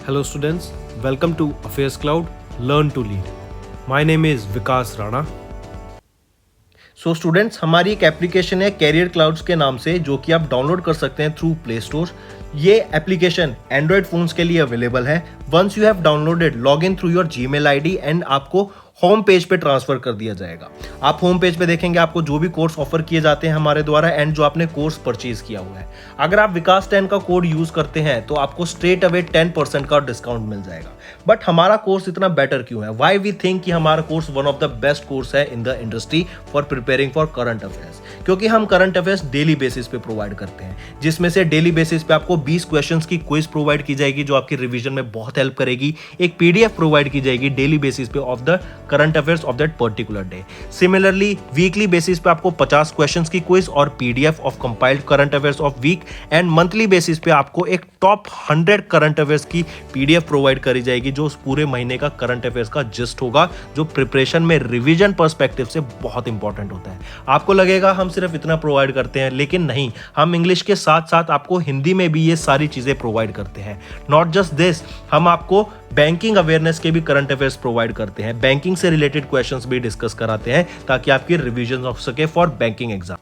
Hello students, welcome to Affairs Cloud, Learn to Lead. My name is Vikas Rana. So students हमारी एक application है career clouds के नाम से, जो कि आप डाउनलोड कर सकते हैं थ्रू प्ले स्टोर। ये एप्लीकेशन एंड्रॉयड फोन्स के लिए अवेलेबल है। Once you have downloaded, log in through your Gmail ID and आपको होम पेज पे ट्रांसफर कर दिया जाएगा। आप होम पेज पे देखेंगे आपको जो भी कोर्स ऑफर किए जाते हैं हमारे द्वारा एंड जो आपने कोर्स परचेज किया हुआ है। अगर आप विकास 10 का कोड यूज करते हैं तो आपको स्ट्रेट अवे 10% का डिस्काउंट मिल जाएगा। बट हमारा कोर्स इतना बेटर क्यों है? वाई वी थिंक कि हमारा course one of the best course है in the industry for preparing for current affairs, क्योंकि हम करंट अफेयर्स डेली बेसिस पे प्रोवाइड करते हैं, जिसमें से डेली बेसिस पे आपको 20 क्वेश्चंस की क्विज प्रोवाइड की जाएगी जो आपकी रिवीजन में बहुत हेल्प करेगी। एक पीडीएफ प्रोवाइड की जाएगी डेली बेसिस पे of the current affairs of that particular day. Similarly weekly basis पे आपको 50 क्वेश्चंस की क्विज और PDF of compiled current affairs of week, and monthly basis पे आपको एक टॉप 100 करंट अफेयर्स की पीडीएफ प्रोवाइड करी जाएगी जो उस पूरे महीने का करंट अफेयर्स का जिस्ट होगा, जो प्रिपरेशन में रिवीजन पर्सपेक्टिव से बहुत इंपॉर्टेंट होता है। आपको लगेगा हम सिर्फ इतना प्रोवाइड करते हैं, लेकिन नहीं, हम इंग्लिश के साथ साथ आपको हिंदी में भी ये सारी चीजें प्रोवाइड करते हैं। नॉट जस्ट दिस, हम आपको बैंकिंग अवेयरनेस के भी करंट अफेयर्स प्रोवाइड करते हैं, बैंकिंग से रिलेटेड क्वेश्चंस भी डिस्कस कराते हैं ताकि आपकी रिवीजन हो सके फॉर बैंकिंग एग्जाम।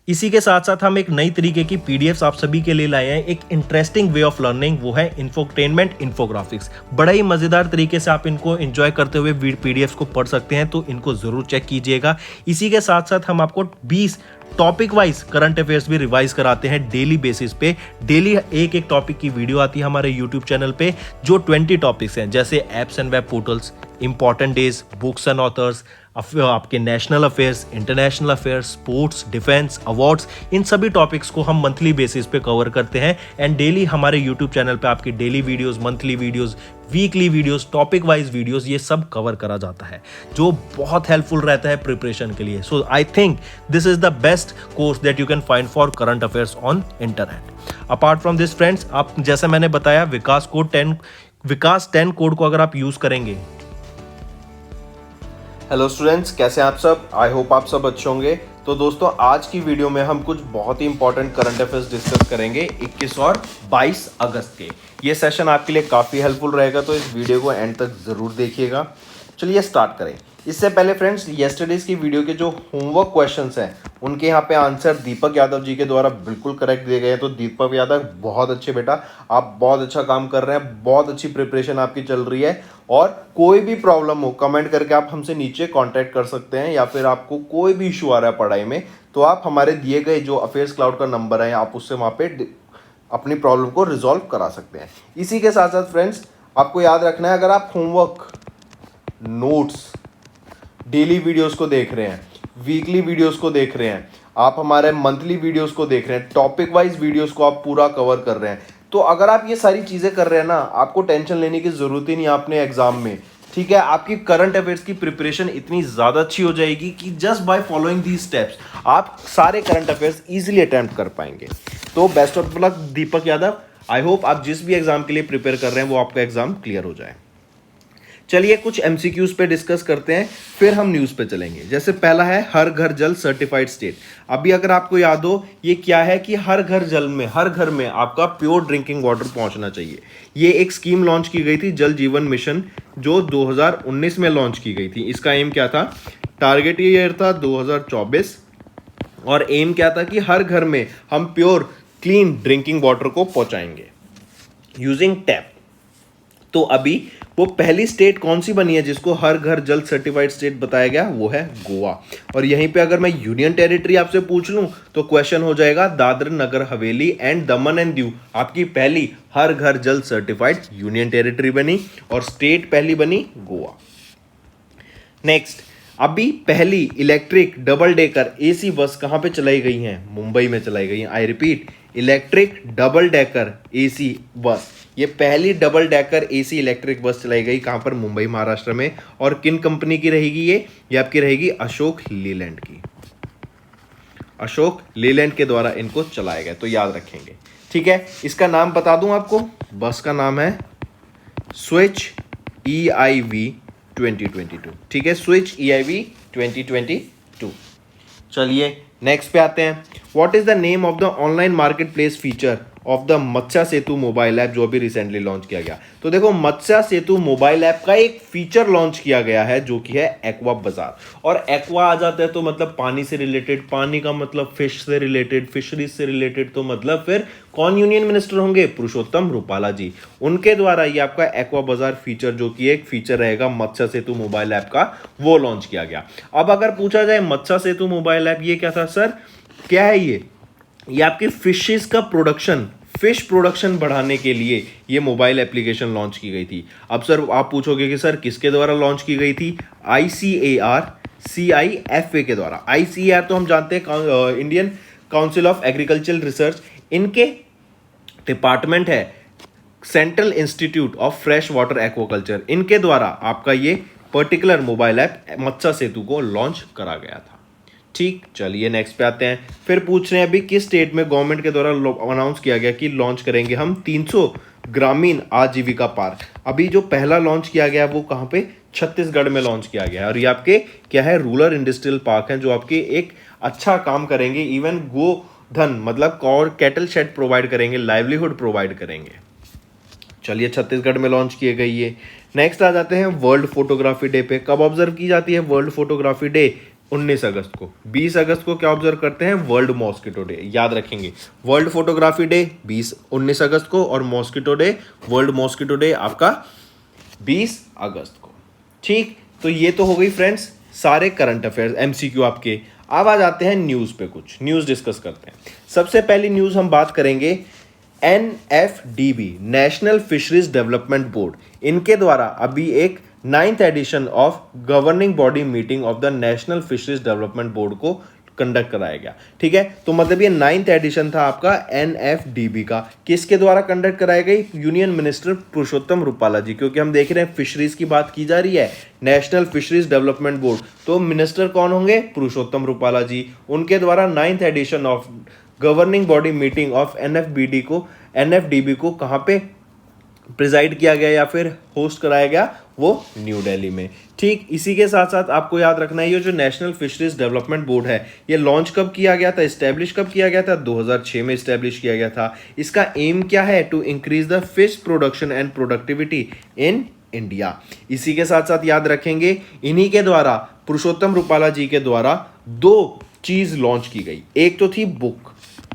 इसी के साथ साथ हम एक नई तरीके की पीडीएफ्स आप सभी के लिए लाए हैं, एक इंटरेस्टिंग वे ऑफ लर्निंग, वो है इंफोटेनमेंट इन्फोग्राफिक्स। बड़ा ही मजेदार तरीके से आप इनको एंजॉय करते हुए पीडीएफ्स को पढ़ सकते हैं, तो इनको जरूर चेक कीजिएगा। इसी के साथ साथ हम आपको 20 टॉपिक वाइज करंट अफेयर्स भी रिवाइज कराते हैं डेली बेसिस पे। डेली एक एक टॉपिक की वीडियो आती है हमारे यूट्यूब चैनल पे, जो 20 टॉपिक्स हैं, जैसे apps and web portals, important days, books and authors, आपके national affairs, international affairs, sports, defence, awards, इन सभी टॉपिक्स को हम मंथली बेसिस पे कवर करते हैं। एंड डेली हमारे यूट्यूब चैनल पे आपकी daily videos, monthly videos, weekly videos, topic wise videos, ये सब कवर करा जाता है, जो बहुत हेल्पफुल रहता है प्रिपरेशन के लिए। So I think this is the best course that you can find for current affairs on internet. Apart from this friends, आप जैसे मैंने बताया विकास 10 कोड को अगर आप यूज करेंगे। हेलो स्टूडेंट्स, कैसे हैं आप सब? आई होप आप सब अच्छे होंगे। तो दोस्तों, आज की वीडियो में हम कुछ बहुत ही इंपॉर्टेंट करंट अफेयर्स डिस्कस करेंगे 21 और 22 अगस्त के। ये सेशन आपके लिए काफ़ी हेल्पफुल रहेगा, तो इस वीडियो को एंड तक ज़रूर देखिएगा। चलिए स्टार्ट करें। इससे पहले फ्रेंड्स, येस्टरडेज की वीडियो के जो होमवर्क क्वेश्चंस हैं उनके यहाँ पे आंसर दीपक यादव जी के द्वारा बिल्कुल करेक्ट दिए गए हैं। तो दीपक यादव, बहुत अच्छे बेटा, आप बहुत अच्छा काम कर रहे हैं, बहुत अच्छी प्रिपरेशन आपकी चल रही है। और कोई भी प्रॉब्लम हो, कमेंट करके आप हमसे नीचे कांटेक्ट कर सकते हैं, या फिर आपको कोई भी इशू आ रहा है पढ़ाई में, तो आप हमारे दिए गए जो अफेयर्स क्लाउड का नंबर है, आप उससे वहाँ पे अपनी प्रॉब्लम को रिजॉल्व करा सकते हैं। इसी के साथ साथ फ्रेंड्स, आपको याद रखना है, अगर आप होमवर्क, नोट्स, डेली वीडियोस को देख रहे हैं, वीकली वीडियोस को देख रहे हैं, आप हमारे मंथली वीडियोस को देख रहे हैं, टॉपिक वाइज वीडियोस को आप पूरा कवर कर रहे हैं, तो अगर आप ये सारी चीज़ें कर रहे हैं ना, आपको टेंशन लेने की ज़रूरत ही नहीं है अपने एग्जाम में। ठीक है, आपकी करंट अफेयर्स की प्रिपरेशन इतनी ज़्यादा अच्छी हो जाएगी कि just by following these steps आप सारे करंट अफेयर्स ईजिली अटेम्प्ट कर पाएंगे। तो best of luck Deepak Yadav. I hope आप जिस भी एग्जाम के लिए प्रिपेयर कर रहे हैं वो आपका एग्जाम क्लियर हो जाए। चलिए कुछ एमसीक्यूज पे डिस्कस करते हैं, फिर हम न्यूज़ पे चलेंगे। जैसे पहला है हर घर जल सर्टिफाइड स्टेट। अभी अगर आपको याद हो, ये क्या है कि हर घर में आपका प्योर ड्रिंकिंग वाटर पहुंचना चाहिए। ये एक स्कीम लॉन्च की गई थी, जल जीवन मिशन, जो 2019 में लॉन्च की गई थी। इसका एम क्या था? टारगेट ईयर था 2024, और एम क्या था कि हर घर में हम प्योर क्लीन ड्रिंकिंग वाटर को पहुंचाएंगे यूजिंग टैप। तो अभी वो पहली स्टेट कौन सी बनी है जिसको हर घर जल सर्टिफाइड स्टेट बताया गया? वो है गोवा। और यहीं पे अगर मैं यूनियन टेरिटरी आपसे पूछ लूं तो क्वेश्चन हो जाएगा Dadar Nagar Haveli and Daman and Diu आपकी पहली हर घर जल सर्टिफाइड यूनियन टेरिटरी बनी, और स्टेट पहली बनी गोवा। नेक्स्ट, अभी पहली electric double decker AC bus कहां पे चलाई गई हैं? मुंबई में चलाई गई हैं। I repeat, electric double decker AC bus, ये पहली double decker AC electric bus चलाई गई कहां पर? मुंबई, महाराष्ट्र में। और किन कंपनी की रहेगी ये आपकी रहेगी अशोक लीलैंड की। अशोक लीलैंड के द्वारा इनको चलाया गया, तो याद रखेंगे। ठीक है, इसका नाम बता दूं आपको, बस का नाम है स्विच EIV 2022। ठीक है, स्विच EIV 2022। चलिए नेक्स्ट पे आते हैं। What is the name of the online market place feature of the Matsya Setu mobile app जो अभी रिसेंटली लॉन्च किया गया। तो देखो मत्स्य सेतु मोबाइल ऐप का एक फीचर लॉन्च किया गया है जो कि है एक्वा बाजार। और एक्वा आ जाता है तो मतलब पानी से रिलेटेड, पानी का मतलब फिश से रिलेटेड, फिशरीज से रिलेटेड, तो मतलब फिर कौन यूनियन मिनिस्टर होंगे? पुरुषोत्तम रूपाला जी। उनके द्वारा ये आपका एक्वा बाजार फीचर जो कि एक फीचर रहेगा मत्स्य सेतु मोबाइल ऐप का, वो लॉन्च किया गया। अब अगर पूछा जाए मत्स्य सेतु मोबाइल ऐप ये क्या था सर, क्या है ये आपके फिशेस का प्रोडक्शन, फिश प्रोडक्शन बढ़ाने के लिए ये मोबाइल एप्लीकेशन लॉन्च की गई थी। अब सर आप पूछोगे कि सर किसके द्वारा लॉन्च की गई थी? ICAR CIFA के द्वारा। ICAR तो हम जानते हैं Indian council of agricultural research, इनके डिपार्टमेंट है central institute of fresh water aquaculture, इनके द्वारा आपका ये पर्टिकुलर मोबाइल ऐप मत्स्य सेतु को लॉन्च करा गया था। ठीक, चलिए नेक्स्ट पे आते हैं। फिर पूछ रहे हैं अभी किस स्टेट में गवर्नमेंट के द्वारा अनाउंस किया गया कि लॉन्च करेंगे हम 300 ग्रामीण आजीविका पार्क। अभी जो पहला लॉन्च किया गया वो कहाँ पे? छत्तीसगढ़ में लॉन्च किया गया है। और ये आपके क्या है? रूरल इंडस्ट्रियल पार्क हैं जो आपके एक अच्छा काम करेंगे, इवन गोधन मतलब और कैटल शेड प्रोवाइड करेंगे, लाइवलीहुड प्रोवाइड करेंगे। चलिए छत्तीसगढ़ में लॉन्च किए गई ये। नेक्स्ट आ जाते हैं वर्ल्ड फोटोग्राफी डे पे। कब ऑब्जर्व की जाती है वर्ल्ड फोटोग्राफी डे? 19 अगस्त को। 20 अगस्त को क्या ऑब्जर्व करते हैं? World mosquito day. याद रखेंगे, वर्ल्ड फोटोग्राफी डे 19 अगस्त को और mosquito day, world mosquito day आपका 20 अगस्त को। ठीक, तो ये तो हो गई फ्रेंड्स सारे करंट अफेयर्स MCQ आपके। अब आ जाते हैं न्यूज़ पे, कुछ न्यूज़ डिस्कस करते हैं। सबसे पहली न्यूज़ हम बात करेंगे NFDB national fisheries development board, इनके द्वारा अभी एक 9th edition of governing body meeting of the national fisheries development board को कंडक्ट कराया गया। ठीक है, तो मतलब ये 9th एडिशन था आपका NFDB का। किसके द्वारा कंडक्ट कराई गई? यूनियन मिनिस्टर पुरुषोत्तम रूपाला जी, क्योंकि हम देख रहे हैं फिशरीज की बात की जा रही है, नेशनल फिशरीज डेवलपमेंट बोर्ड, तो मिनिस्टर कौन होंगे? पुरुषोत्तम रूपाला जी। उनके द्वारा 9th edition of governing body meeting of NFDB को कहाँ पे प्रिजाइड किया गया या फिर होस्ट कराया गया? वो न्यू दिल्ली में। ठीक, इसी के साथ साथ आपको याद रखना है ये जो नेशनल फिशरीज डेवलपमेंट बोर्ड है ये लॉन्च कब किया गया था, इस्टेब्लिश कब किया गया था? 2006 में इस्टेब्लिश किया गया था। इसका एम क्या है? To increase the fish production and productivity in India. इसी के साथ साथ याद रखेंगे इन्हीं के द्वारा, पुरुषोत्तम रूपाला जी के द्वारा 2 चीज लॉन्च की गई। एक तो थी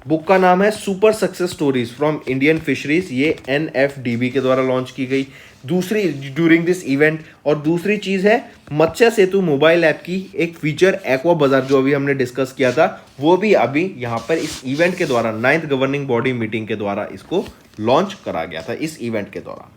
बुक का नाम है super success stories from Indian fisheries, ये NFDB के द्वारा लॉन्च की गई दूसरी ड्यूरिंग दिस इवेंट। और दूसरी चीज है मत्स्य सेतु मोबाइल ऐप की एक फीचर एक्वा बाजार जो अभी हमने डिस्कस किया था, वो भी अभी यहाँ पर इस इवेंट के द्वारा 9th गवर्निंग बॉडी मीटिंग के द्वारा इसको लॉन्च करा गया था इस इवेंट के द्वारा।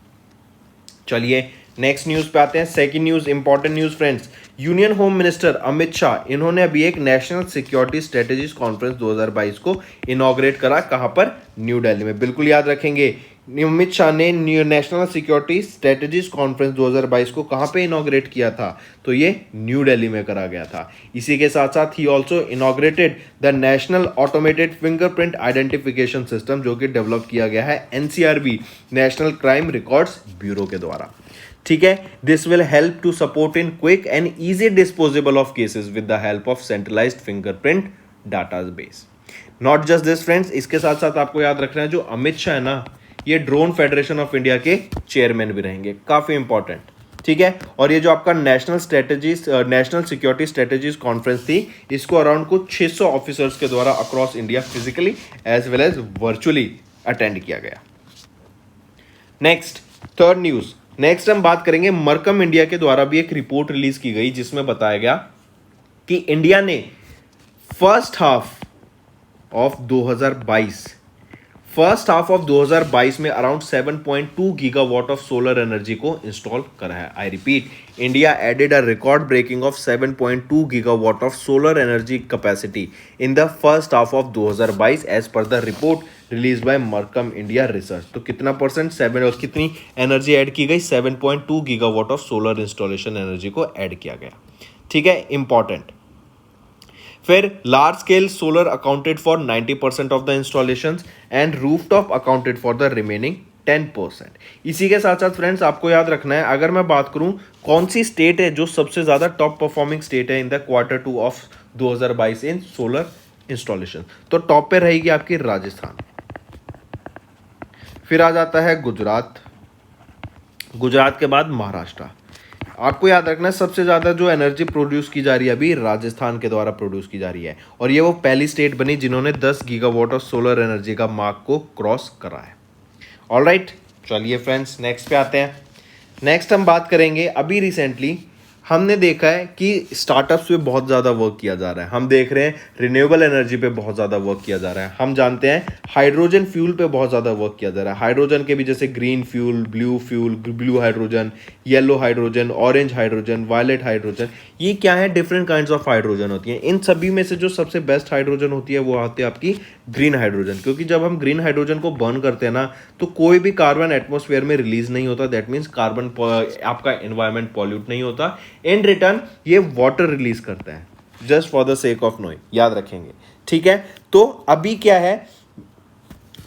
चलिए नेक्स्ट न्यूज पे आते हैं। Second news, important news friends, union home minister Amit Shah इन्होंने अभी एक नेशनल सिक्योरिटी स्ट्रेटेजीज कॉन्फ्रेंस 2022 को इनॉग्रेट करा। कहां पर? न्यू दिल्ली में। बिल्कुल याद रखेंगे, अमित शाह ने नेशनल सिक्योरिटी स्ट्रेटेजीज कॉन्फ्रेंस 2022 को कहां पे इनॉग्रेट किया था? तो ये न्यू दिल्ली में करा गया था। इसी के साथ साथ ही also inaugurated the national automated fingerprint identification system जो कि डेवलप किया गया है NCRB national crime records bureau के द्वारा। ठीक है, this will help to support in quick and easy disposable of cases with the help of centralised fingerprint database. Not just this friends, इसके साथ साथ आपको याद रखना है जो अमित शाह है ना, ये ड्रोन फेडरेशन ऑफ इंडिया के चेयरमैन भी रहेंगे, काफी इंपॉर्टेंट। ठीक है, और ये जो आपका नेशनल सिक्योरिटी स्ट्रेटेजीज कॉन्फ्रेंस थी, इसको अराउंड कुछ 600 ऑफिसर्स के द्वारा across India physically as well as virtually attend किया गया। नेक्स्ट, थर्ड न्यूज, नेक्स्ट हम बात करेंगे मरकम इंडिया के द्वारा भी एक रिपोर्ट रिलीज की गई जिसमें बताया गया कि इंडिया ने फर्स्ट हाफ ऑफ 2022 में around 7.2 gigawatt of solar energy को इंस्टॉल करा है। I repeat, India added a record breaking of 7.2 gigawatt of solar energy capacity in the first half of 2022 as per the report release by Mercom India research. तो कितना percent कितनी energy add की गई? 7.2 gigawatt of solar installation energy को add किया गया। ठीक है, इंपॉर्टेंट। फिर large scale solar accounted for 90% of the installations and rooftop accounted for the remaining 10%। इसी के साथ साथ फ्रेंड्स आपको याद रखना है, अगर मैं बात करूं कौन सी स्टेट है जो सबसे ज्यादा टॉप परफॉर्मिंग स्टेट है in the Q2 of 2022 in solar installation, तो टॉप पे रहेगी आपकी राजस्थान। फिर आ जाता है गुजरात, गुजरात के बाद महाराष्ट्र। आपको याद रखना है सबसे ज़्यादा जो एनर्जी प्रोड्यूस की जा रही है अभी राजस्थान के द्वारा प्रोड्यूस की जा रही है, और ये वो पहली स्टेट बनी जिन्होंने 10 गीगावाट ऑफ सोलर एनर्जी का मार्क को क्रॉस करा है। ऑलराइट, चलिए फ्रेंड्स नेक्स्ट पे आते हैं। नेक्स्ट हम बात करेंगे, अभी रिसेंटली हमने देखा है कि स्टार्टअप्स पे बहुत ज़्यादा वर्क किया जा रहा है। हम देख रहे हैं रिन्यूएबल एनर्जी पे बहुत ज़्यादा वर्क किया जा रहा है। हम जानते हैं हाइड्रोजन फ्यूल पे बहुत ज़्यादा वर्क किया जा रहा है। हाइड्रोजन के भी जैसे green fuel, blue hydrogen, yellow hydrogen, orange hydrogen, violet hydrogen, ये क्या है, डिफरेंट काइंड्स ऑफ हाइड्रोजन होती हैं। इन सभी में से जो सबसे बेस्ट हाइड्रोजन होती है वो आती है आपकी ग्रीन हाइड्रोजन, क्योंकि जब हम ग्रीन हाइड्रोजन को बर्न करते हैं ना तो कोई भी कार्बन एटमॉस्फेयर में रिलीज नहीं होता। दैट मीन्स कार्बन आपका एनवायरमेंट पॉल्यूट नहीं होता। इन रिटर्न ये वाटर रिलीज करता है, just for the sake of knowing, याद रखेंगे, ठीक है। तो अभी क्या है,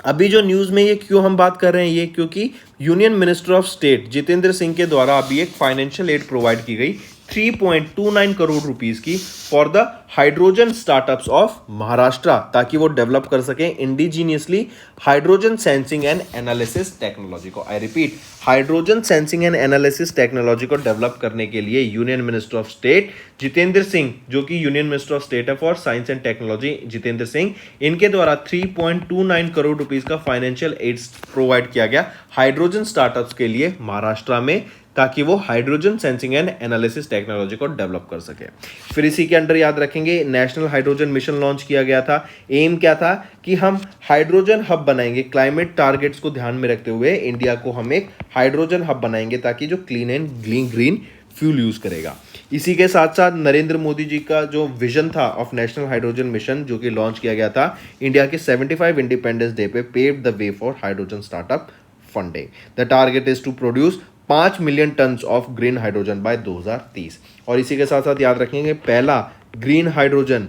अभी जो न्यूज़ में ये क्यों हम बात कर रहे हैं, ये क्योंकि union minister of state Jitendra Singh के द्वारा अभी एक फाइनेंशियल एड प्रोवाइड की गई 3.29 करोड़ रुपीस की for the hydrogen startups of Maharashtra, ताकि वो डेवलप कर सके indigenously hydrogen sensing and analysis technology को। I repeat, hydrogen sensing and analysis technology को डेवलप करने के लिए union minister of state Jitendra Singh, जो कि यूनियन मिनिस्टर ऑफ स्टेट है for science and technology Jitendra Singh, इनके द्वारा 3.29 करोड़ रुपीस का फाइनेंशियल एड प्रोवाइड किया गया हाइड्रोजन स्टार्टअप्स के लिए महाराष्ट्र में, ताकि वो hydrogen sensing and analysis technology को डेवलप कर सके। फिर इसी के अंडर याद रखेंगे नेशनल हाइड्रोजन मिशन लॉन्च किया गया था। एम क्या था कि हम हाइड्रोजन हब बनाएंगे, क्लाइमेट टारगेट्स को ध्यान में रखते हुए इंडिया को हम एक हाइड्रोजन हब बनाएंगे ताकि जो clean and green fuel use करेगा। इसी के साथ साथ नरेंद्र मोदी जी का जो विजन था ऑफ नेशनल हाइड्रोजन मिशन जो कि लॉन्च किया गया था इंडिया के 75 इंडिपेंडेंस डे पे, paved the way for hydrogen startup funding. The target is to produce 5 million tons of green hydrogen by 2030। और इसी के साथ साथ याद रखेंगे पहला green hydrogen,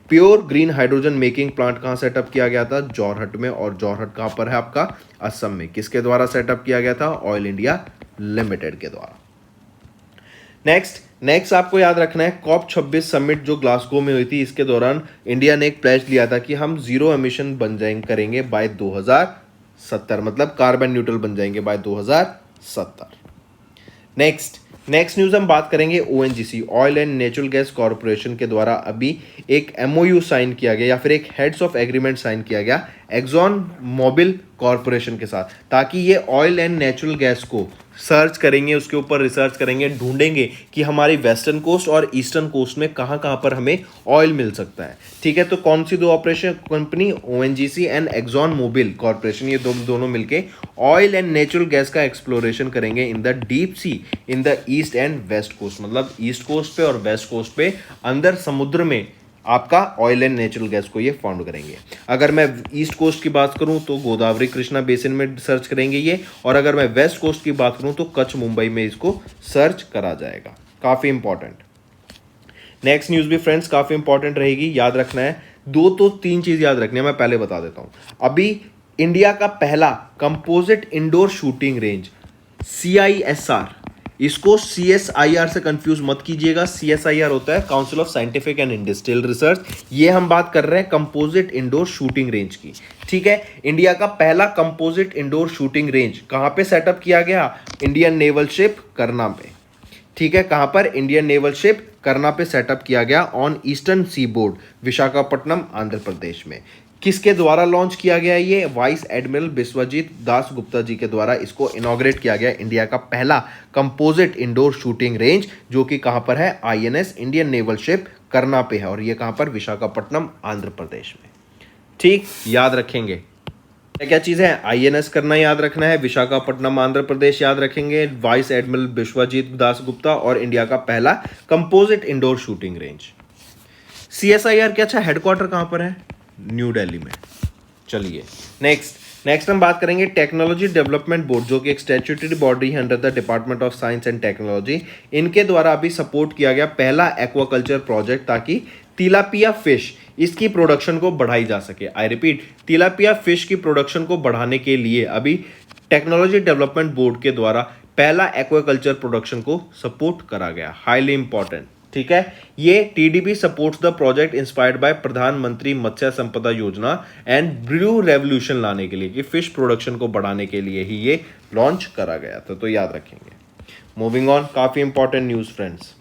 pure green hydrogen making plant कहाँ सेटअप किया गया था, जोरहट में। और जोरहट कहाँ पर है आपका, असम में। किसके द्वारा सेटअप किया गया था, ऑयल इंडिया लिमिटेड के द्वारा। नेक्स्ट आपको याद रखना है COP 26 समिट जो ग्लासगो में हुई थी, इसके दौरान इंडिया ने एक प्लेज लिया था कि हम जीरो एमिशन करेंगे बाय 2070, मतलब कार्बन न्यूट्रल बन जाएंगे बाय 2070। नेक्स्ट न्यूज हम बात करेंगे ONGC, oil and natural gas corporation के द्वारा अभी एक MOU साइन किया गया या फिर एक हेड्स ऑफ एग्रीमेंट साइन किया गया एक्सॉन मोबिल कॉर्पोरेशन के साथ, ताकि ये ऑयल एंड नेचुरल गैस को सर्च करेंगे, उसके ऊपर रिसर्च करेंगे, ढूंढेंगे कि हमारी वेस्टर्न कोस्ट और ईस्टर्न कोस्ट में कहाँ कहाँ पर हमें ऑयल मिल सकता है। ठीक है, तो कौन सी दो operation company, ONGC and Exxon Mobil corporation, ये दोनों मिलके ऑयल एंड नेचुरल गैस का एक्सप्लोरेशन करेंगे in the deep sea in the east and west coast, मतलब ईस्ट कोस्ट पे और वेस्ट कोस्ट पे अंदर समुद्र में आपका ऑयल एंड नेचुरल गैस को ये फाउंड करेंगे। अगर मैं ईस्ट कोस्ट की बात करूं तो गोदावरी कृष्णा बेसिन में सर्च करेंगे ये, और अगर मैं वेस्ट कोस्ट की बात करूं तो कच्छ मुंबई में इसको सर्च करा जाएगा। काफ़ी इंपॉर्टेंट। नेक्स्ट न्यूज़ भी फ्रेंड्स काफ़ी इंपॉर्टेंट रहेगी, याद रखना है। 2 तो 3 चीज़ याद रखनी है, मैं पहले बता देता हूँ। अभी इंडिया का पहला composite indoor shooting range CISR, इसको CSIR से कंफ्यूज मत कीजिएगा। CSIR होता है council of scientific and industrial research. ये हम बात कर रहे हैं कंपोजिट इंडोर शूटिंग रेंज की। ठीक है, इंडिया का पहला कंपोजिट इंडोर शूटिंग रेंज कहाँ पे सेटअप किया गया, इंडियन नेवल शिप करना पे। ठीक है, कहाँ पर, इंडियन नेवल शिप करना पे सेटअप किया गया on eastern seaboard, Visakhapatnam Andhra Pradesh में। किसके द्वारा लॉन्च किया गया ये, vice admiral Biswajit Dasgupta ji के द्वारा इसको इनॉग्रेट किया गया। इंडिया का पहला कंपोजिट इंडोर शूटिंग रेंज जो कि कहां पर है, INS इंडियन नेवल शिप करना पे है, और ये कहां पर, विशाखापट्टनम आंध्र प्रदेश में। ठीक, याद रखेंगे क्या चीज़ है, INS करना याद रखना है, विशाखापट्टनम आंध्र प्रदेश याद रखेंगे, वाइस एडमिरल बिस्वजीत दास गुप्ता, और इंडिया का पहला composite indoor shooting range. CSIR के अच्छा हेडक्वार्टर कहां पर है, न्यू दिल्ली में। चलिए नेक्स्ट हम बात करेंगे टेक्नोलॉजी डेवलपमेंट बोर्ड, जो कि एक स्टैट्यूटरी बॉडी है under the department of science and technology. इनके द्वारा अभी सपोर्ट किया गया पहला एक्वाकल्चर प्रोजेक्ट, ताकि तिलापिया फिश इसकी प्रोडक्शन को बढ़ाई जा सके। आई रिपीट, तिलापिया फिश की प्रोडक्शन को बढ़ाने के लिए अभी टेक्नोलॉजी डेवलपमेंट बोर्ड के द्वारा पहला एक्वाकल्चर प्रोडक्शन को सपोर्ट करा गया। Highly important. ठीक है। ये TDP supports the project inspired by प्रधानमंत्री मत्स्य संपदा योजना एंड ब्लू रेवोल्यूशन लाने के लिए, कि फिश प्रोडक्शन को बढ़ाने के लिए ही ये लॉन्च करा गया था, तो याद रखेंगे। मूविंग ऑन, काफी इंपॉर्टेंट न्यूज फ्रेंड्स।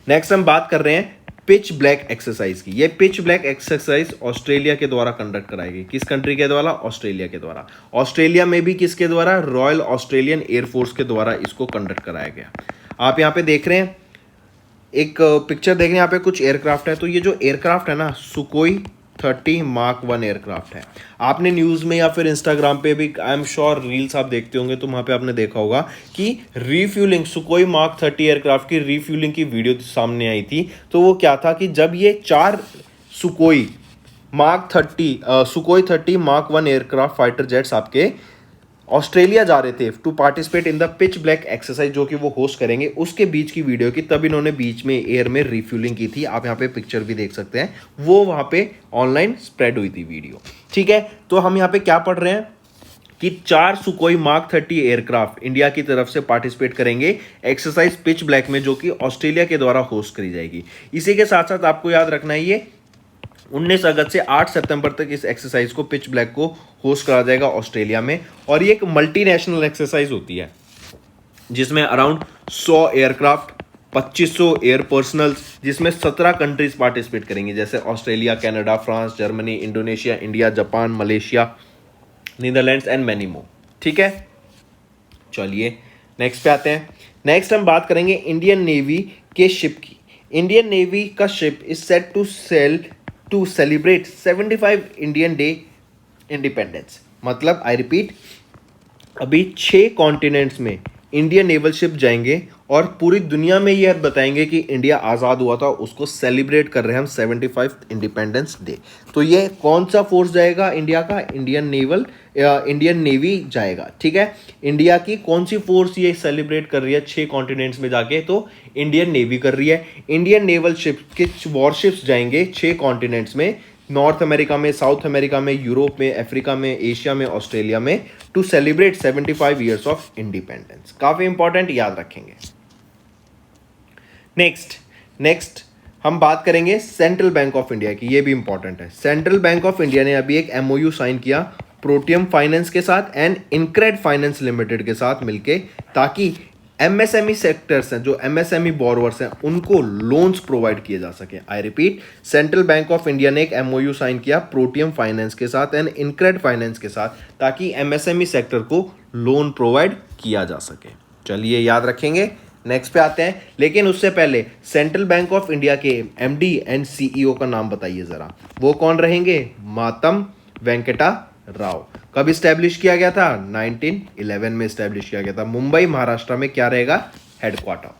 नेक्स्ट हम बात कर रहे हैं पिच ब्लैक एक्सरसाइज की। ये पिच ब्लैक एक्सरसाइज ऑस्ट्रेलिया के द्वारा कंडक्ट कराएगी। किस कंट्री के द्वारा? ऑस्ट्रेलिया के द्वारा। ऑस्ट्रेलिया में भी किसके द्वारा? रॉयल ऑस्ट्रेलियन एयरफोर्स के द्वारा इसको कंडक्ट कराया गया। आप यहाँ पे देख रहे हैं, एक पिक्चर देख रहे हैं, यहाँ पे कुछ एयरक्राफ्ट है। तो ये जो एयरक्राफ्ट है ना, सुकोई 30 मार्क 1 एयरक्राफ्ट है। आपने न्यूज़ में या फिर इंस्टाग्राम पे भी, आई एम श्योर रील्स आप देखते होंगे, तो वहाँ पे आपने देखा होगा कि रीफ्यूलिंग, सुकोई मार्क 30 एयरक्राफ्ट की रीफ्यूलिंग की वीडियो सामने आई थी। तो वो क्या था कि जब ये 4 Sukhoi Sukhoi 30 mark 1 aircraft fighter jets आपके ऑस्ट्रेलिया जा रहे थे to participate in the Pitch Black exercise, जो कि वो होस्ट करेंगे, उसके बीच की वीडियो की, तब इन्होंने बीच में एयर में रिफ्यूलिंग की थी। आप यहाँ पे पिक्चर भी देख सकते हैं, वो वहाँ पे ऑनलाइन स्प्रेड हुई थी वीडियो। ठीक है, तो हम यहाँ पे क्या पढ़ रहे हैं कि 4 सुकोई मार्क 30 एयरक्राफ्ट इंडिया की तरफ से पार्टिसिपेट करेंगे एक्सरसाइज पिच ब्लैक में, जो कि ऑस्ट्रेलिया के द्वारा होस्ट करी जाएगी। इसी के साथ साथ आपको याद रखना है, ये 19 अगस्त से 8 सितंबर तक इस एक्सरसाइज को, पिच ब्लैक को होस्ट करा जाएगा ऑस्ट्रेलिया में। और ये एक मल्टीनेशनल एक्सरसाइज होती है जिसमें अराउंड 100 एयरक्राफ्ट, 2500 एयर पर्सनल्स, जिसमें 17 कंट्रीज पार्टिसिपेट करेंगी, जैसे Australia, Canada, France, Germany, Indonesia, India, Japan, Malaysia, Netherlands and many more. ठीक है, चलिए नेक्स्ट पे आते हैं। नेक्स्ट हम बात करेंगे इंडियन नेवी के शिप की। इंडियन नेवी का ship is set to celebrate 75 Indian day independence. मतलब आई रिपीट, अभी 6 कॉन्टिनेंट्स में इंडियन नेवल शिप जाएंगे और पूरी दुनिया में ये बताएंगे कि इंडिया आज़ाद हुआ था, उसको सेलिब्रेट कर रहे हैं हम 75 इंडिपेंडेंस डे। तो ये कौन सा फोर्स जाएगा इंडिया का? इंडियन नेवी जाएगा। ठीक है, इंडिया की कौन सी फोर्स ये सेलिब्रेट कर रही है 6 कॉन्टिनेंट्स में जाके? तो इंडियन नेवी कर रही है। इंडियन नेवल शिप के वॉरशिप्स जाएंगे 6 कॉन्टिनेंट्स में, नॉर्थ अमेरिका में, साउथ अमेरिका में, यूरोप में, अफ्रीका में, एशिया में, ऑस्ट्रेलिया में, to celebrate 75 years of independence. काफी इंपॉर्टेंट, याद रखेंगे। नेक्स्ट हम बात करेंगे सेंट्रल बैंक ऑफ इंडिया की। ये भी इंपॉर्टेंट है। सेंट्रल बैंक ऑफ इंडिया ने अभी एक MOU साइन किया प्रोटियम फाइनेंस के साथ एंड इनक्रेड फाइनेंस लिमिटेड के साथ मिलके, ताकि MSME सेक्टर्स हैं, जो MSME बोरोवर्स हैं, उनको लोन्स प्रोवाइड किए जा सके। I repeat, central bank of India ने एक MOU साइन किया प्रोटियम फाइनेंस के साथ एंड इनक्रेड फाइनेंस के साथ, ताकि MSME सेक्टर को लोन प्रोवाइड किया जा सके। चलिए याद रखेंगे। नेक्स्ट पे आते हैं, लेकिन उससे पहले सेंट्रल बैंक ऑफ इंडिया के MD एंड CEO का नाम बताइए जरा। वो कौन रहेंगे? मातम वेंकटा राव। कब स्टैब्लिश किया गया था? 1911 में स्टैब्लिश किया गया था। मुंबई, महाराष्ट्र में क्या रहेगा? हेडक्वार्टर।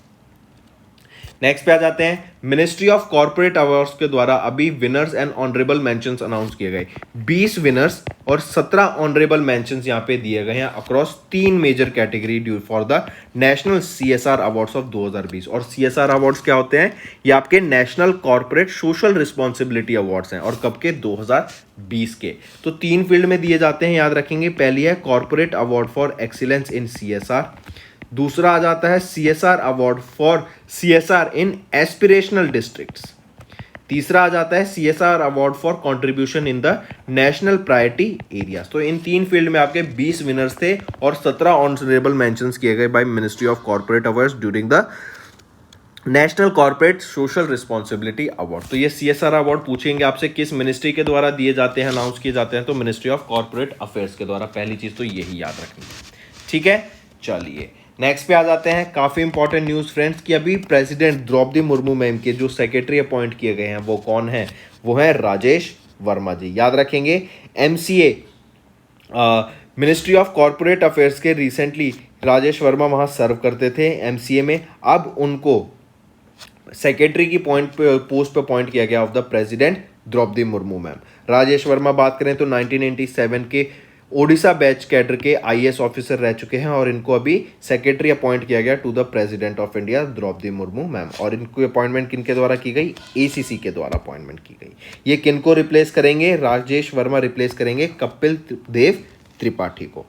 नेक्स्ट पे आ जाते हैं, मिनिस्ट्री ऑफ कॉर्पोरेट अवार्ड्स के द्वारा अभी winners and honourable mentions announce किए गए। 20 विनर्स और 17 ऑनरेबल मेंशंस यहाँ पे दिए गए हैं across 3 major category due for the national CSR awards of 2020। और CSR अवार्ड्स क्या होते हैं? ये आपके national corporate social responsibility awards हैं, और कब के? 2020 के। तो 3 फील्ड में दिए जाते हैं, याद रखेंगे। पहली है corporate award for excellence in CSR, दूसरा आ जाता है CSR award for CSR in aspirational districts, तीसरा आ जाता है CSR award for contribution in the national priority areas. तो इन 3 फील्ड में आपके 20 विनर्स थे और 17 ऑनरेबल मेंशंस किए गए by ministry of corporate affairs during the national corporate social responsibility award. तो ये CSR अवार्ड पूछेंगे आपसे किस मिनिस्ट्री के द्वारा दिए जाते हैं, अनाउंस किए जाते हैं, तो मिनिस्ट्री ऑफ कॉर्पोरेट अफेयर्स के द्वारा। पहली चीज तो यही याद रखेंगे। ठीक है, चलिए नेक्स्ट पे आ जाते हैं। काफी इंपॉर्टेंट न्यूज फ्रेंड्स कि अभी प्रेसिडेंट द्रौपदी मुर्मू मैम के जो सेक्रेटरी अपॉइंट किए गए हैं वो कौन है? वो है राजेश वर्मा जी। याद रखेंगे, MCA ministry of corporate affairs के रिसेंटली राजेश वर्मा वहाँ सर्व करते थे MCA में। अब उनको सेक्रेटरी की पोस्ट पे अपॉइंट किया गया of the president Draupadi Murmu ma'am. Rajesh Verma बात करें तो 1997 के ओडिशा बैच कैडर के IAS ऑफिसर रह चुके हैं, और इनको अभी सेक्रेटरी अपॉइंट किया गया to the president of India Draupadi Murmu ma'am. और इनको अपॉइंटमेंट किनके द्वारा की गई? ACC के द्वारा अपॉइंटमेंट की गई। ये किनको रिप्लेस करेंगे? राजेश वर्मा रिप्लेस करेंगे कपिल देव त्रिपाठी को।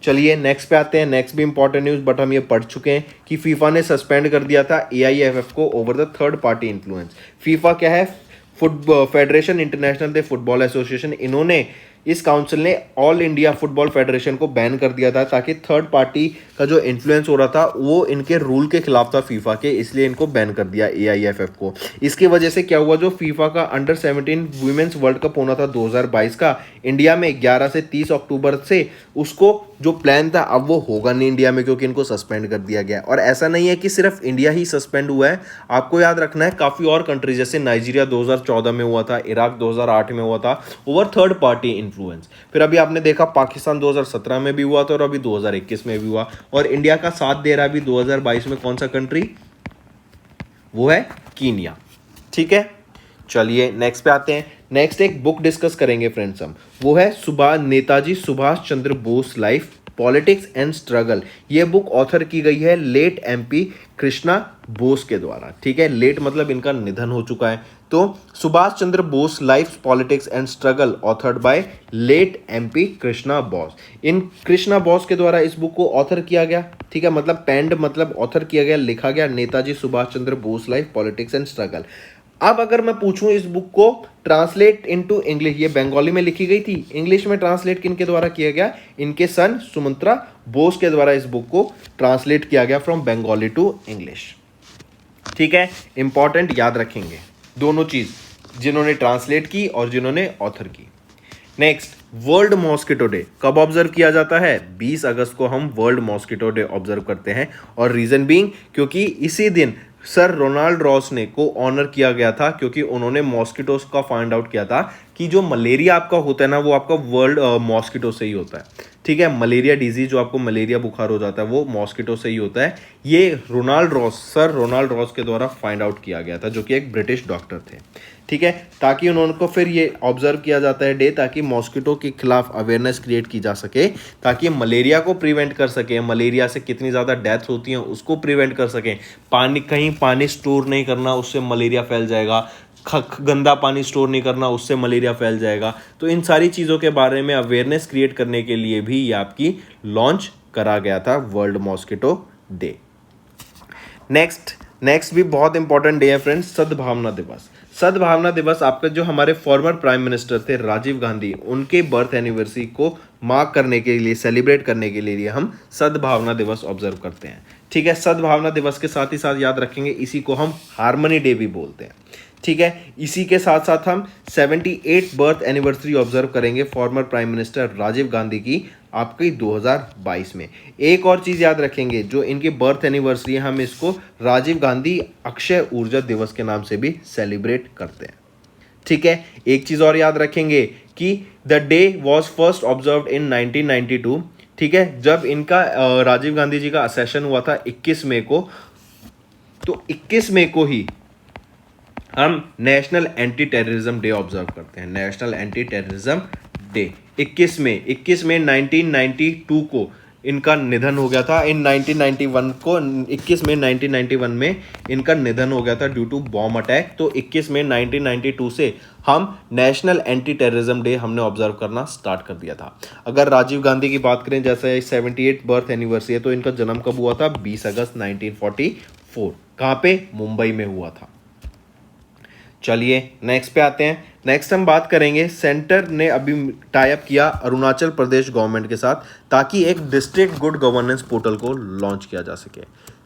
चलिए नेक्स्ट पे आते हैं। नेक्स्ट भी इंपॉर्टेंट न्यूज़, बट हम ये पढ़ चुके हैं कि फीफा ने सस्पेंड कर दिया था AIFF को over the third party influence. FIFA क्या है? फेडरेशन इंटरनेशनल दे फुटबॉल एसोसिएशन। इन्होंने, इस काउंसिल ने ऑल इंडिया फुटबॉल फेडरेशन को बैन कर दिया था ताकि थर्ड पार्टी का जो इन्फ्लुएंस हो रहा था वो इनके रूल के खिलाफ था फीफा के, इसलिए इनको बैन कर दिया AIFF को। इसकी वजह से क्या हुआ, जो फीफा का अंडर 17 वुमेन्स वर्ल्ड कप होना था 2022 का इंडिया में 11 से 30 अक्टूबर से, उसको जो प्लान था अब वो होगा नहीं इंडिया में, क्योंकि इनको सस्पेंड कर दिया गया। और ऐसा नहीं है कि सिर्फ इंडिया ही सस्पेंड हुआ है, आपको याद रखना है काफ़ी और कंट्रीज, जैसे नाइजीरिया 2014 में हुआ था, इराक 2008 में हुआ था, ओवर थर्ड पार्टी इन्फ्लुएंस। फिर अभी आपने देखा पाकिस्तान 2017 में भी हुआ था और अभी 2021 में भी हुआ, और इंडिया का साथ दे रहा है अभी 2022 में कौन सा कंट्री? वो है कीनिया। ठीक है, चलिए नेक्स्ट पे आते हैं। नेक्स्ट एक बुक डिस्कस करेंगे फ्रेंड्स हम, वो है Netaji Subhash Chandra Bose life politics and struggle. ये बुक ऑथर की गई है लेट MP कृष्णा बोस के द्वारा। ठीक है, लेट मतलब इनका निधन हो चुका है, तो Subhas Chandra Bose life politics and struggle authored by late MP Krishna Bose. इन कृष्णा बोस के द्वारा इस बुक को ऑथर किया गया। ठीक है, मतलब पेंड मतलब ऑथर किया गया, लिखा गया, Netaji Subhash Chandra Bose life politics and struggle. अब अगर मैं पूछूं इस बुक को ट्रांसलेट इनटू इंग्लिश, ये बंगाली में लिखी गई थी, इंग्लिश में ट्रांसलेट किन के द्वारा किया गया? इनके सन सुमित्रा बोस के द्वारा इस बुक को ट्रांसलेट किया गया फ्रॉम बंगाली टू इंग्लिश। ठीक है, इंपॉर्टेंट याद रखेंगे दोनों चीज, जिन्होंने ट्रांसलेट की और जिन्होंने ऑथर की। नेक्स्ट, वर्ल्ड मॉस्किटो डे कब ऑब्जर्व किया जाता है? 20 अगस्त को हम वर्ल्ड मॉस्किटो डे ऑब्जर्व करते हैं, और रीजन बीइंग क्योंकि इसी दिन सर रोनाल्ड रॉस ने को ऑनर किया गया था, क्योंकि उन्होंने मॉस्किटोस का फाइंड आउट किया था कि जो मलेरिया आपका होता है ना, वो आपका वर्ल्ड मॉस्किटो से ही होता है। ठीक है, मलेरिया डिजीज, जो आपको मलेरिया बुखार हो जाता है, वो मॉस्किटो से ही होता है। ये सर रोनाल्ड रॉस के द्वारा फाइंड आउट किया गया था, जो कि एक ब्रिटिश डॉक्टर थे। ठीक है, ताकि उनको फिर ये ऑब्जर्व किया जाता है डे, ताकि मॉस्किटो के खिलाफ अवेयरनेस क्रिएट की जा सके, ताकि मलेरिया को प्रिवेंट कर सके, मलेरिया से कितनी ज़्यादा डेथ होती हैं उसको प्रिवेंट कर सकें। कहीं पानी स्टोर नहीं करना, उससे मलेरिया फैल जाएगा। गंदा पानी स्टोर नहीं करना, उससे मलेरिया फैल जाएगा। तो इन सारी चीज़ों के बारे में अवेयरनेस क्रिएट करने के लिए भी ये आपकी लॉन्च करा गया था वर्ल्ड मॉस्किटो डे। नेक्स्ट भी बहुत इंपॉर्टेंट डे है फ्रेंड्स, सद्भावना दिवस। सद्भावना दिवस आपके जो हमारे फॉर्मर प्राइम मिनिस्टर थे राजीव गांधी, उनके बर्थ एनिवर्सरी को मार्क करने के लिए, सेलिब्रेट करने के लिए हम सद्भावना दिवस ऑब्जर्व करते हैं। ठीक है, सद्भावना दिवस के साथ ही साथ याद रखेंगे, इसी को हम हार्मनी डे भी बोलते हैं। ठीक है, इसी के साथ साथ हम 78 बर्थ एनिवर्सरी ऑब्जर्व करेंगे former prime minister Rajiv Gandhi की आपकी 2022 में। एक और चीज़ याद रखेंगे, जो इनकी बर्थ एनिवर्सरी है, हम इसको राजीव गांधी अक्षय ऊर्जा दिवस के नाम से भी सेलिब्रेट करते हैं। ठीक है, एक चीज़ और याद रखेंगे कि the day was first observed in 1992। ठीक है, जब इनका राजीव गांधी जी का असेशन हुआ था 21 मई को, तो 21 मई को ही हम national anti terrorism day observe करते हैं। नेशनल एंटी टेररिज्म डे 21 मई 1992 को इनका निधन हो गया था। इन 1991 को 21 मई 1991 में इनका निधन हो गया था ड्यू टू बॉम्ब अटैक। तो 21 मई 1992 से हम नेशनल एंटी टेररिज्म डे हमने ऑब्जर्व करना स्टार्ट कर दिया था। अगर राजीव गांधी की बात करें, जैसे 78 बर्थ एनिवर्सरी है, तो इनका जन्म कब हुआ था? 20 अगस्त 1944। कहाँ पे? मुंबई में हुआ था। चलिए नेक्स्ट पे आते हैं। नेक्स्ट हम बात करेंगे, सेंटर ने अभी टाई अप किया अरुणाचल प्रदेश गवर्नमेंट के साथ, ताकि एक डिस्ट्रिक्ट गुड गवर्नेंस पोर्टल को लॉन्च किया जा सके।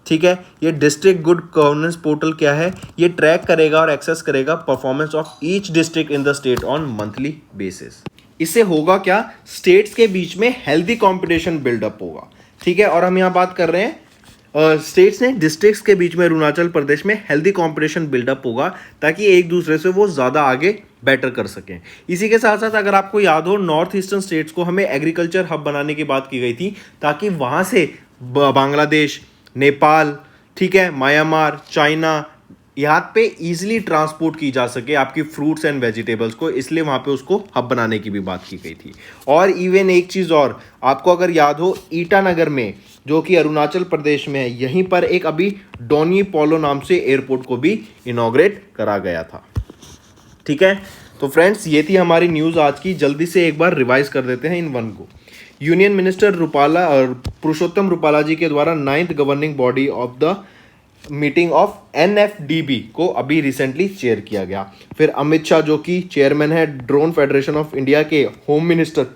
ठीक है, ये डिस्ट्रिक्ट गुड गवर्नेंस पोर्टल क्या है? ये ट्रैक करेगा और एक्सेस करेगा performance of each district in the state on monthly basis. इससे होगा क्या? स्टेट्स के बीच में हेल्दी कॉम्पिटिशन बिल्डअप होगा। ठीक है, और हम यहाँ बात कर रहे हैं स्टेट्स ने डिस्ट्रिक्ट्स के बीच में अरुणाचल प्रदेश में हेल्दी कंपटीशन बिल्डअप होगा, ताकि एक दूसरे से वो ज़्यादा आगे बेटर कर सकें। इसी के साथ साथ अगर आपको याद हो, नॉर्थ ईस्टर्न स्टेट्स को हमें एग्रीकल्चर हब बनाने की बात की गई थी, ताकि वहाँ से बांग्लादेश, नेपाल, ठीक है, म्यांमार, चाइना, यहाँ पे इजीली ट्रांसपोर्ट की जा सके आपकी फ्रूट्स एंड वेजिटेबल्स को, इसलिए वहाँ पे उसको हब बनाने की भी बात की गई थी। और इवन एक चीज़ और आपको अगर याद हो, ईटानगर में, जो कि अरुणाचल प्रदेश में है, यहीं पर एक अभी डोनी पोलो नाम से एयरपोर्ट को भी इनॉग्रेट करा गया था। ठीक है, तो फ्रेंड्स ये थी हमारी न्यूज़ आज की। जल्दी से एक बार रिवाइज कर देते हैं इन वन को। यूनियन मिनिस्टर रूपाला और पुरुषोत्तम रूपाला जी के द्वारा 9th governing body of the meeting of NFDB को अभी रिसेंटली चेयर किया गया। फिर अमित शाह जो कि चेयरमैन है ड्रोन फेडरेशन ऑफ इंडिया के, होम मिनिस्टर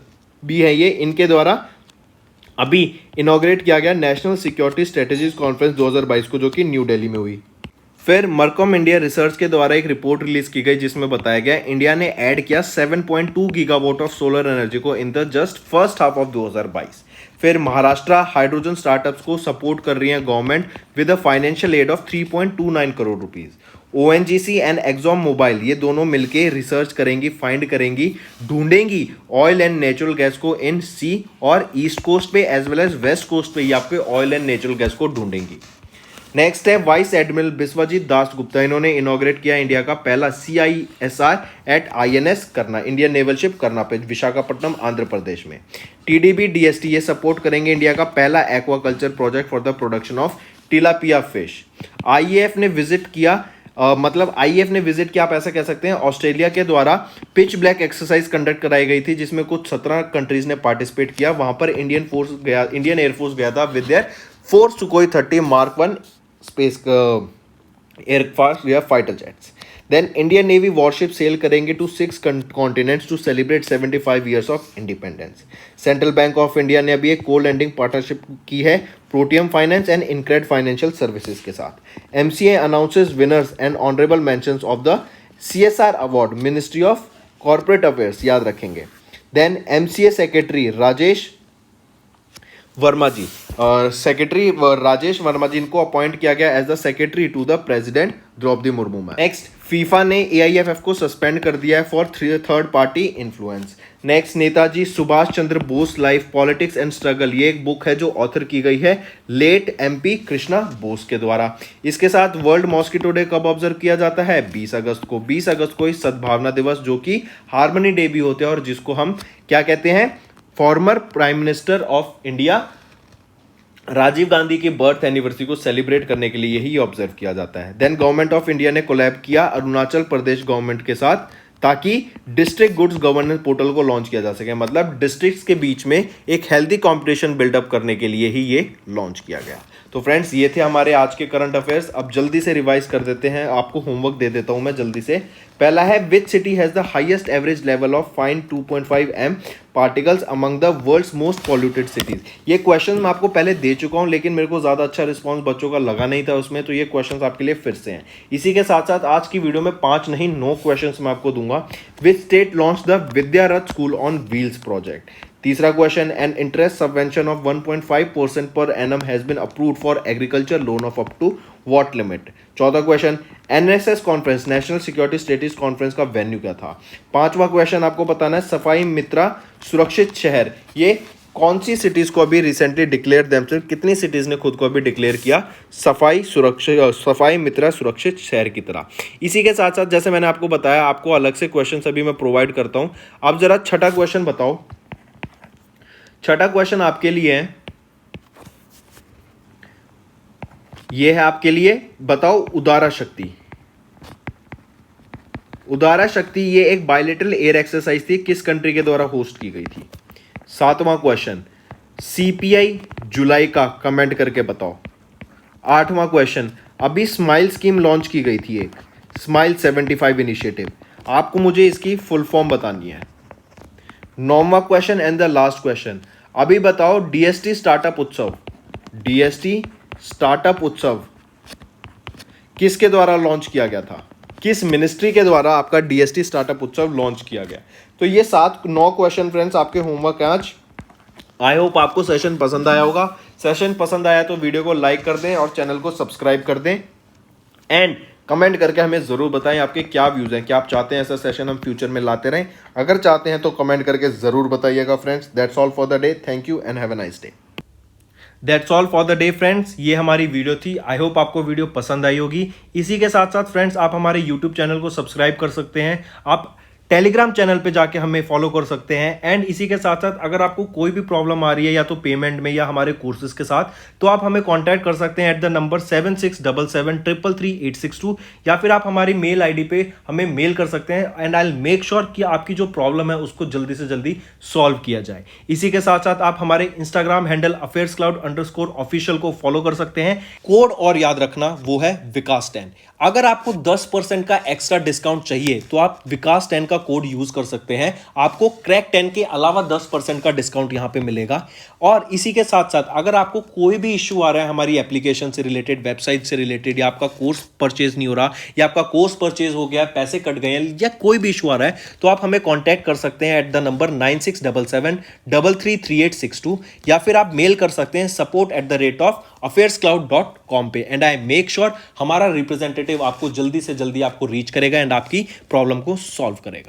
भी है ये, इनके द्वारा अभी इनॉग्रेट किया गया नेशनल सिक्योरिटी स्ट्रेटेजीज कॉन्फ्रेंस 2022 को, जो कि न्यू दिल्ली में हुई। फिर मरकॉम इंडिया रिसर्च के द्वारा एक रिपोर्ट रिलीज की गई जिसमें बताया गया इंडिया ने ऐड किया 7.2 गीगावाट ऑफ सोलर एनर्जी को in the just first half of 2022। फिर महाराष्ट्र हाइड्रोजन स्टार्टअप्स को सपोर्ट कर रही है government with a financial aid of 3.29 crore rupees. ONGC and Exxon Mobil ये दोनों मिलके रिसर्च करेंगी, फाइंड करेंगी, ढूंढेंगी ऑयल एंड नेचुरल गैस को इन सी और ईस्ट कोस्ट पे as well as west coast पे ये आपके ऑयल एंड नेचुरल गैस को ढूंढेंगी। नेक्स्ट है वाइस एडमिरल बिस्वजीत दास गुप्ता, इन्होंने इनॉग्रेट किया इंडिया का पहला CISR एट INS करना, इंडियन नेवल शिप करना पे, विशाखापट्टनम आंध्र प्रदेश में। TDB DST ये सपोर्ट करेंगे इंडिया का पहला aquaculture project for the production of tilapia fish. IAF ने विजिट किया IAF ने विजिट किया, आप ऐसा कह सकते हैं, ऑस्ट्रेलिया के द्वारा पिच ब्लैक एक्सरसाइज कंडक्ट कराई गई थी जिसमें कुछ 17 कंट्रीज ने पार्टिसिपेट किया। वहां पर इंडियन एयरफोर्स गया था with their 4 Sukhoi 30 Mark 1 space aircraft या fighter jets. Then Indian navy warship sail करेंगे to 6 continents to celebrate 75 years of independence. Central bank of India ने अभी एक को लैंडिंग पार्टनरशिप की है Protium finance and InCred financial services के साथ। MCA announces winners and honourable mentions of the CSR award, ministry of corporate affairs, याद रखेंगे। Then MCA secretary Rajesh Verma ji Rajesh Verma ji इनको अपॉइंट किया गया as the secretary to the president Draupadi Murmu में। नेक्स्ट, फीफा ने AIFF को सस्पेंड कर दिया है for third party influence. Next, Netaji Subhash Chandra Bose life politics and struggle, ये एक बुक है जो ऑथर की गई है लेट MP कृष्णा बोस के द्वारा। इसके साथ वर्ल्ड मॉस्किटो डे कब ऑब्जर्व किया जाता है? 20 अगस्त को। 20 अगस्त को सद्भावना दिवस जो कि हार्मनी डे भी होते हैं और जिसको हम क्या कहते हैं, former prime minister of India Rajiv Gandhi की बर्थ एनिवर्सरी को सेलिब्रेट करने के लिए यही ऑब्जर्व किया जाता है। देन गवर्नमेंट ऑफ इंडिया ने कोलैब किया अरुणाचल प्रदेश गवर्नमेंट के साथ ताकि डिस्ट्रिक्ट गुड्स गवर्नेंस पोर्टल को लॉन्च किया जा सके, मतलब डिस्ट्रिक्ट्स के बीच में एक हेल्दी कंपटीशन बिल्डअप करने के लिए ही ये लॉन्च किया गया। तो फ्रेंड्स, ये थे हमारे आज के करंट अफेयर्स। अब जल्दी से रिवाइज कर देते हैं, आपको होमवर्क दे देता हूं मैं जल्दी से। पहला है, which city has the highest average level of fine 2.5 m particles among the world's most polluted cities. ये क्वेश्चन मैं आपको पहले दे चुका हूं लेकिन मेरे को ज़्यादा अच्छा रिस्पॉन्स बच्चों का लगा नहीं था उसमें, तो ये क्वेश्चन आपके लिए फिर से हैं। इसी के साथ साथ आज की वीडियो में 5 नहीं 9 क्वेश्चन मैं आपको दूंगा। Which state launch the Vidyarath school on wheels project. तीसरा question, an interest subvention of 1.5% per annum has been approved for agriculture loan of up to what limit. चौथा question, NSS conference national security strategy conference का venue क्या था। पांचवा question आपको बताना है, सफाई मित्रा सुरक्षित शहर, ये कौन सी सिटीज को अभी रिसेंटली डिक्लेयर देमसेल्फ, कितनी सिटीज ने खुद को अभी डिक्लेयर किया सफाई मित्रा सुरक्षित शहर की तरह। इसी के साथ साथ जैसे मैंने आपको बताया, आपको अलग से क्वेश्चन अभी मैं प्रोवाइड करता हूं। आप जरा छठा क्वेश्चन बताओ। छठा क्वेश्चन आपके लिए है, ये है आपके लिए, बताओ उदारा शक्ति। उदारा शक्ति ये एक बायलेटरल एयर एक्सरसाइज थी, किस कंट्री के द्वारा होस्ट की गई थी। सातवां क्वेश्चन, CPI जुलाई का कमेंट करके बताओ। आठवां क्वेश्चन, अभी स्माइल स्कीम लॉन्च की गई थी, एक स्माइल 75 इनिशिएटिव, आपको मुझे इसकी फुल फॉर्म बतानी है। नौवां question and the last question, अभी बताओ DST स्टार्टअप उत्सव, DST स्टार्टअप उत्सव किसके द्वारा लॉन्च किया गया था, किस मिनिस्ट्री के द्वारा आपका DST स्टार्टअप उत्सव लॉन्च किया गया। तो ये 9 क्वेश्चन फ्रेंड्स आपके होमवर्क है आज। आई होप आपको सेशन पसंद आया होगा। सेशन पसंद आया तो वीडियो को लाइक कर दें और चैनल को सब्सक्राइब कर दें एंड कमेंट करके हमें ज़रूर बताएं आपके क्या व्यूज़ हैं, क्या आप चाहते हैं ऐसा सेशन हम फ्यूचर में लाते रहें। अगर चाहते हैं तो कमेंट करके ज़रूर बताइएगा friends. That's all for the day, thank you and have a nice day. That's all for the day friends, ये हमारी वीडियो थी। आई होप आपको वीडियो पसंद आई होगी। इसी के साथ साथ फ्रेंड्स, आप हमारे यूट्यूब चैनल को सब्सक्राइब कर सकते हैं। आप टेलीग्राम चैनल पे जाके हमें फॉलो कर सकते हैं। एंड इसी के साथ साथ अगर आपको कोई भी प्रॉब्लम आ रही है या तो पेमेंट में या हमारे कोर्सेज के साथ, तो आप हमें कांटेक्ट कर सकते हैं एट द नंबर 7677333862 या फिर आप हमारी मेल आईडी पे हमें मेल कर सकते हैं and I will make sure कि आपकी जो प्रॉब्लम है उसको जल्दी से जल्दी सॉल्व किया जाए। इसी के साथ साथ आप हमारे इंस्टाग्राम हैंडल affairscloud_official को फॉलो कर सकते हैं। कोड और याद रखना वो है विकास 10। अगर आपको 10% का एक्स्ट्रा डिस्काउंट चाहिए तो आप विकास 10 का कोड यूज कर सकते हैं, आपको क्रैक 10 के अलावा 10% का डिस्काउंट यहां पे मिलेगा। और इसी के साथ साथ अगर आपको कोई भी इश्यू आ रहा है हमारी एप्लीकेशन से रिलेटेड, वेबसाइट से रिलेटेड, या आपका कोर्स परचेज नहीं हो रहा, या आपका कोर्स परचेज हो गया, पैसे कट गए हैं, या कोई भी इशू आ रहा है, तो आप हमें कॉन्टैक्ट कर सकते हैं एट द नंबर 9677333862 या फिर आप मेल कर सकते हैं support@affairscloud.com पे। एंड आई मेक श्योर हमारा रिप्रेजेंटेटिव आपको जल्दी से जल्दी आपको रीच करेगा एंड आपकी प्रॉब्लम को सॉल्व करेगा।